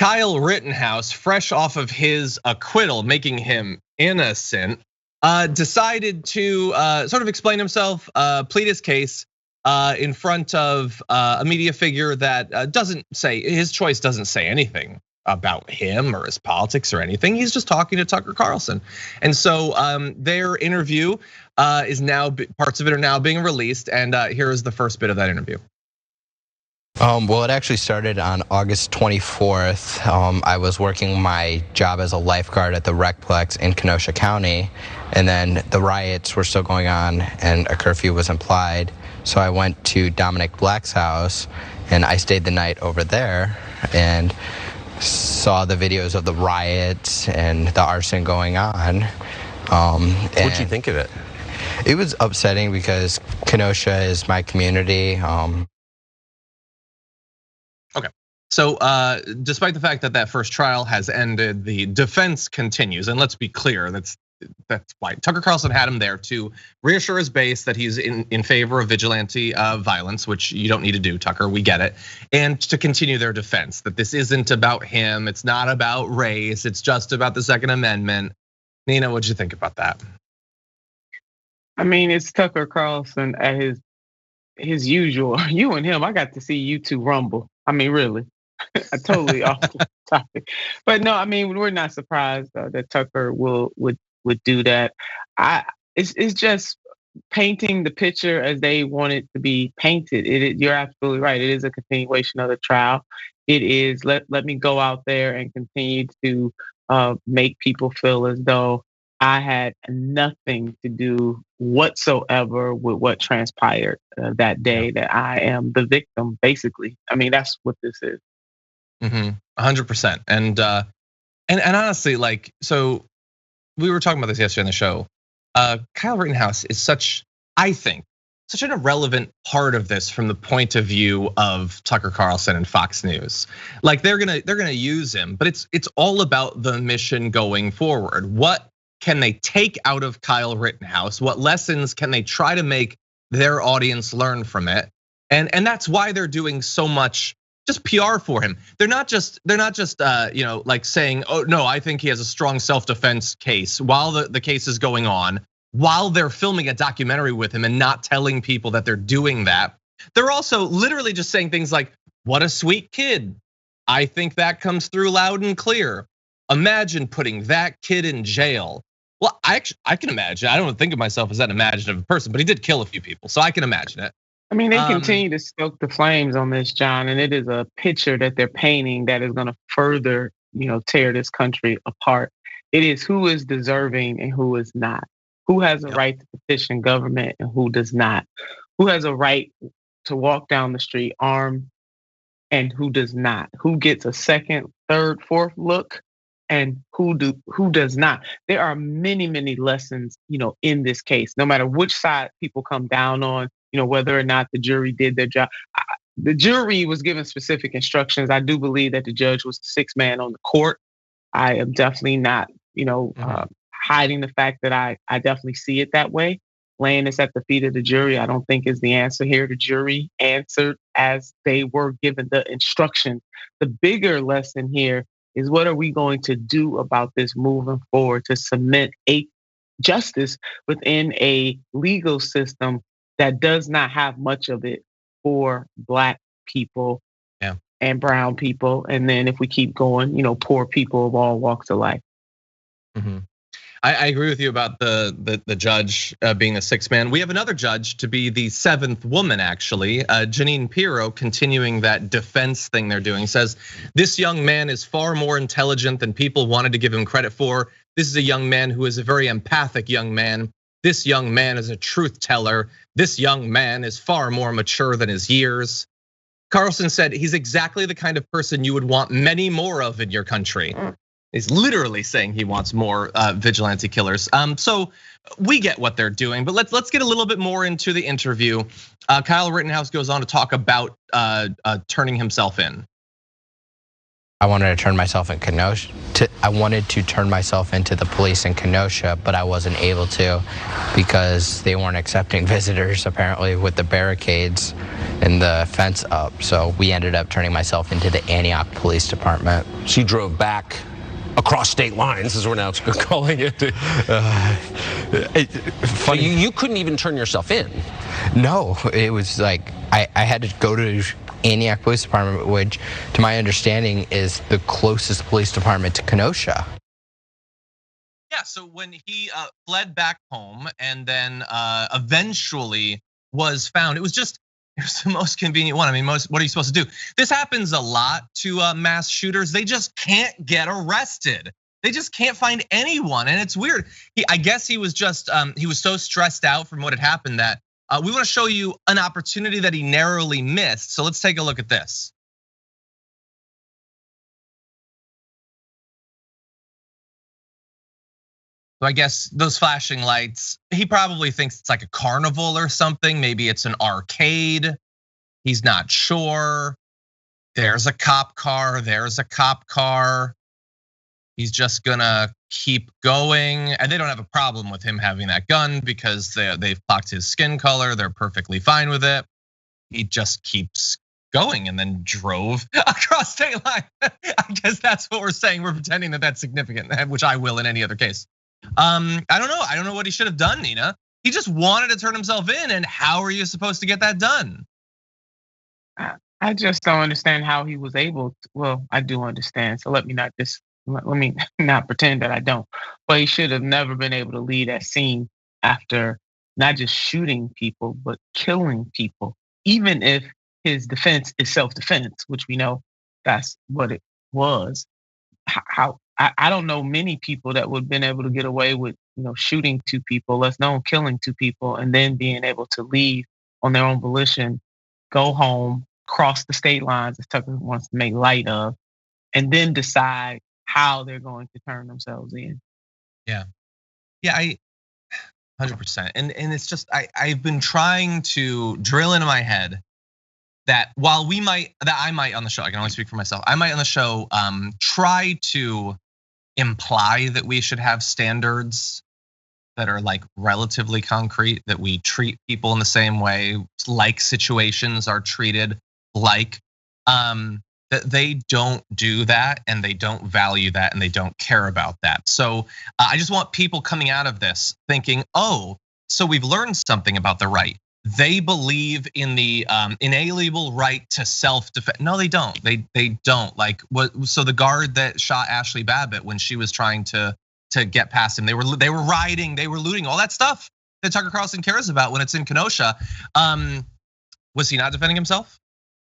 Kyle Rittenhouse, fresh off of his acquittal, making him innocent, decided to sort of explain himself, plead his case in front of a media figure that doesn't say, his choice doesn't say anything about him or his politics or anything. He's just talking to Tucker Carlson. And so their interview is now, parts of it are now being released. And here is the first bit of that interview. Well, it actually started on August 24th. I was working my job as a lifeguard at the Recplex in Kenosha County, and then the riots were still going on and a curfew was implied. So I went to Dominic Black's house and I stayed the night over there and saw the videos of the riots and the arson going on. What'd you think of it? It was upsetting because Kenosha is my community. Okay, so despite the fact that that first trial has ended, the defense continues, and let's be clear, that's why Tucker Carlson had him there to reassure his base that he's in favor of vigilante violence, which you don't need to do, Tucker, we get it, and to continue their defense, that this isn't about him, it's not about race, it's just about the Second Amendment. Nina, what'd you think about that? I mean, it's Tucker Carlson at his usual. You and him, I got to see you two rumble. I mean, really, I totally off the topic, but no, I mean, we're not surprised that Tucker would do that. It's just painting the picture as they want it to be painted. You're absolutely right. It is a continuation of the trial. It is let me go out there and continue to make people feel as though I had nothing to do whatsoever with what transpired that day, that I am the victim, basically. I mean, that's what this is. 100%. And honestly, like, so we were talking about this yesterday on the show. Kyle Rittenhouse is I think, such an irrelevant part of this from the point of view of Tucker Carlson and Fox News. Like they're gonna use him, but it's all about the mission going forward. What can they take out of Kyle Rittenhouse? What lessons can they try to make their audience learn from it? And that's why they're doing so much just PR for him. They're not just like saying, oh no, I think he has a strong self-defense case while the case is going on, while they're filming a documentary with him and not telling people that they're doing that. They're also literally just saying things like, what a sweet kid. I think that comes through loud and clear. Imagine putting that kid in jail. Well, I can imagine. I don't think of myself as that imaginative person, but he did kill a few people, so I can imagine it. I mean, they continue to stoke the flames on this, John, and it is a picture that they're painting that is going to further, tear this country apart. It is who is deserving and who is not. Who has a right to petition government and who does not. Who has a right to walk down the street armed and who does not. Who gets a second, third, fourth look and who does not. There are many, many lessons, in this case, no matter which side people come down on, whether or not the jury did their job. The jury was given specific instructions. I do believe that the judge was the sixth man on the court. I am definitely not, hiding the fact that I definitely see it that way. Laying this at the feet of the jury, I don't think is the answer here. The jury answered as they were given the instructions. The bigger lesson here is what are we going to do about this moving forward to cement a justice within a legal system that does not have much of it for Black people and brown people. And then if we keep going, poor people of all walks of life. I agree with you about the judge being a sixth man. We have another judge to be the seventh woman, actually. Jeanine Pirro, continuing that defense thing they're doing, says, this young man is far more intelligent than people wanted to give him credit for. This is a young man who is a very empathic young man. This young man is a truth teller. This young man is far more mature than his years. Carlson said he's exactly the kind of person you would want many more of in your country. He's literally saying he wants more vigilante killers. So we get what they're doing, but let's get a little bit more into the interview. Kyle Rittenhouse goes on to talk about turning himself in. I wanted to turn myself in Kenosha. I wanted to turn myself into the police in Kenosha, but I wasn't able to because they weren't accepting visitors, apparently, with the barricades and the fence up. So we ended up turning myself into the Antioch Police Department. She drove back across state lines, as we're now calling it. So you couldn't even turn yourself in? No, it was like I had to go to Antioch Police Department, which, to my understanding, is the closest police department to Kenosha. Yeah, so when he fled back home and then eventually was found, it was the most convenient one. I mean, what are you supposed to do? This happens a lot to mass shooters. They just can't get arrested. They just can't find anyone, and it's weird. I guess he was just he was so stressed out from what had happened that we want to show you an opportunity that he narrowly missed. So let's take a look at this. So I guess those flashing lights, he probably thinks it's like a carnival or something. Maybe it's an arcade. He's not sure. There's a cop car. There's a cop car. He's just gonna keep going, and they don't have a problem with him having that gun because they've clocked his skin color. They're perfectly fine with it. He just keeps going and then drove across state line. I guess that's what we're saying. We're pretending that that's significant, which I will in any other case. I don't know. I don't know what he should have done, Nina. He just wanted to turn himself in, and how are you supposed to get that done? I just don't understand how he was able to. Well, I do understand. So let me not pretend that I don't. But he should have never been able to leave that scene after not just shooting people, but killing people. Even if his defense is self-defense, which we know that's what it was. How I don't know many people that would have been able to get away with, shooting two people, let's alone killing two people, and then being able to leave on their own volition, go home, cross the state lines, as Tucker wants to make light of, and then decide how they're going to turn themselves in. Yeah, 100%. And it's just I've been trying to drill into my head that while I might on the show, I can only speak for myself. I might on the show try to imply that we should have standards that are like relatively concrete, that we treat people in the same way, like situations are treated like. That they don't do that, and they don't value that, and they don't care about that. So I just want people coming out of this thinking, oh, so we've learned something about the right. They believe in the inalienable right to self-defense. No, they don't. They don't. Like what? So the guard that shot Ashley Babbitt when she was trying to get past him, they were rioting, they were looting, all that stuff that Tucker Carlson cares about when it's in Kenosha. Was he not defending himself?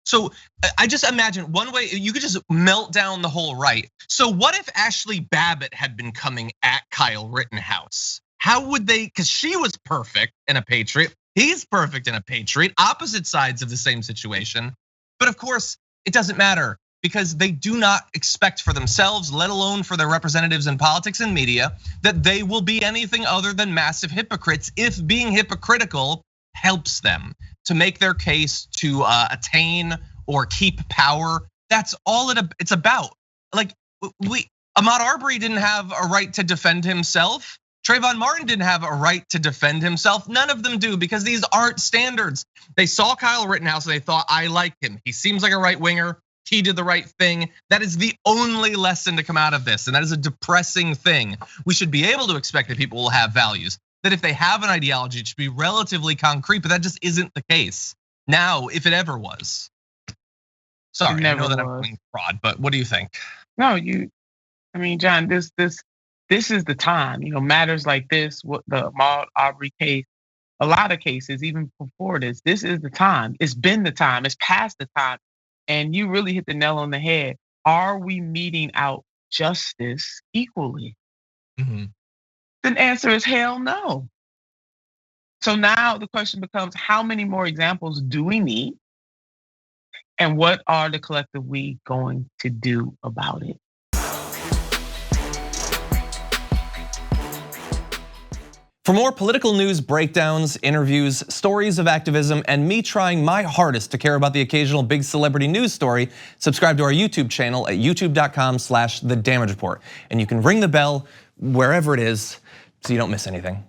So I just imagine one way you could just melt down the whole right. So what if Ashley Babbitt had been coming at Kyle Rittenhouse? How would they? Because she was perfect and a patriot. He's perfect and a patriot. Opposite sides of the same situation. But of course, it doesn't matter because they do not expect for themselves, let alone for their representatives in politics and media, that they will be anything other than massive hypocrites if being hypocritical helps them to make their case to attain or keep power. That's all it's about. Like Ahmaud Arbery didn't have a right to defend himself. Trayvon Martin didn't have a right to defend himself. None of them do because these aren't standards. They saw Kyle Rittenhouse and they thought, I like him. He seems like a right winger. He did the right thing. That is the only lesson to come out of this. And that is a depressing thing. We should be able to expect that people will have values. That if they have an ideology, it should be relatively concrete, but that just isn't the case now, if it ever was. Sorry, I know that I'm going fraud, but what do you think? No, John, this is the time. Matters like this, what the Ahmaud Arbery case, a lot of cases, even before this is the time. It's been the time. It's past the time, and you really hit the nail on the head. Are we meting out justice equally? Mm-hmm. The answer is hell no. So now the question becomes, how many more examples do we need? And what are the collective we going to do about it? For more political news breakdowns, interviews, stories of activism, and me trying my hardest to care about the occasional big celebrity news story, subscribe to our YouTube channel at youtube.com/thedamagereport. And you can ring the bell wherever it is so you don't miss anything.